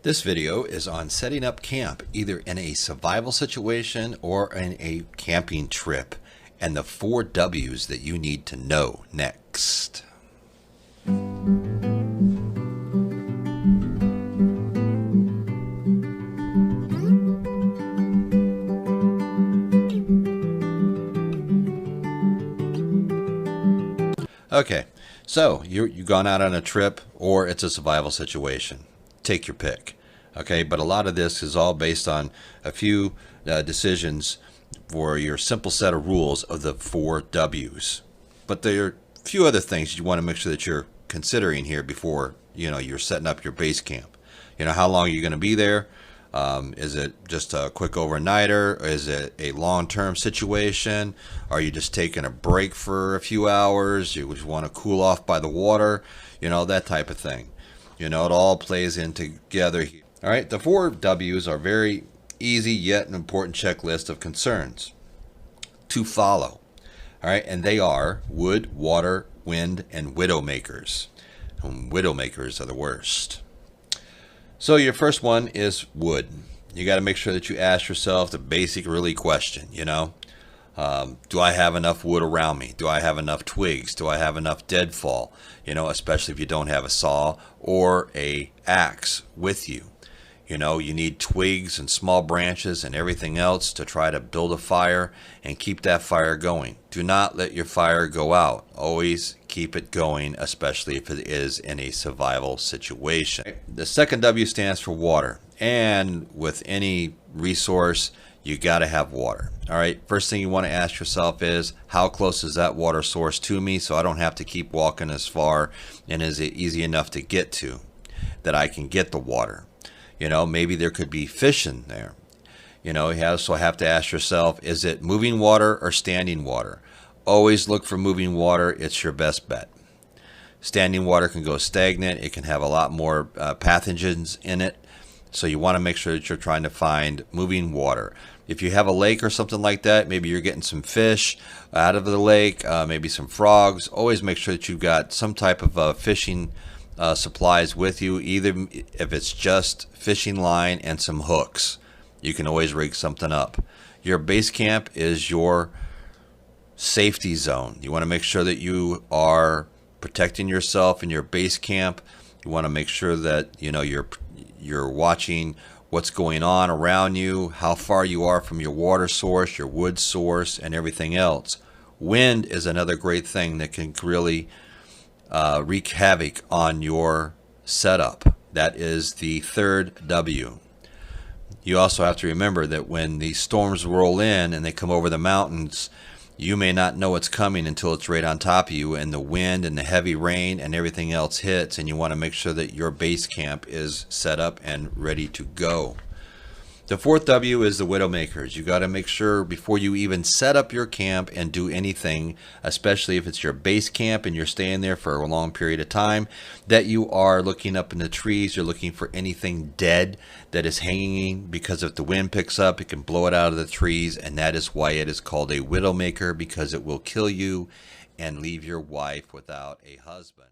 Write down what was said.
This video is on setting up camp either in a survival situation or in a camping trip, and the 4 W's that you need to know next. Okay, so you've gone out on a trip or it's a survival situation. Take your pick. Okay, but a lot of this is all based on a few decisions for your simple set of rules of the 4 W's. But there are a few other things you want to make sure that you're considering here before you're setting up your base camp. How long are you going to be there? Is it just a quick overnighter? Is it a long-term situation? Are you just taking a break for a few hours? You just want to cool off by the water? That type of thing. It all plays in together here. All right, the 4 W's are very easy yet an important checklist of concerns to follow. All right, and they are wood, water, wind, and widowmakers. And widowmakers are the worst. So your first one is wood. You got to make sure that you ask yourself the basic really question, do I have enough wood around me? Do I have enough twigs? Do I have enough deadfall? Especially if you don't have a saw or a axe with you. You need twigs and small branches and everything else to try to build a fire and keep that fire going. Do not let your fire go out. Always keep it going, especially if it is in a survival situation. The second W stands for water. And with any resource, you got to have water. All right. First thing you want to ask yourself is, how close is that water source to me so I don't have to keep walking as far, and is it easy enough to get to that I can get the water? Maybe there could be fish in there. You also have to ask yourself, is it moving water or standing water? Always look for moving water. It's your best bet. Standing water can go stagnant. It can have a lot more pathogens in it. So you want to make sure that you're trying to find moving water. If you have a lake or something like that, maybe you're getting some fish out of the lake, maybe some frogs. Always make sure that you've got some type of fishing supplies with you, either if it's just fishing line and some hooks. You can always rig something up. Your base camp is your safety zone. You want to make sure that you are protecting yourself in your base camp. You want to make sure that you're watching what's going on around you, how far you are from your water source, your wood source, and everything else. Wind is another great thing that can really wreak havoc on your setup. That is the third W. You also have to remember that when these storms roll in and they come over the mountains, you may not know it's coming until it's right on top of you, and the wind and the heavy rain and everything else hits, and you want to make sure that your base camp is set up and ready to go. The 4th W is the widowmakers. You got to make sure before you even set up your camp and do anything, especially if it's your base camp and you're staying there for a long period of time, that you are looking up in the trees. You're looking for anything dead that is hanging, because if the wind picks up, it can blow it out of the trees, and that is why it is called a widowmaker, because it will kill you and leave your wife without a husband.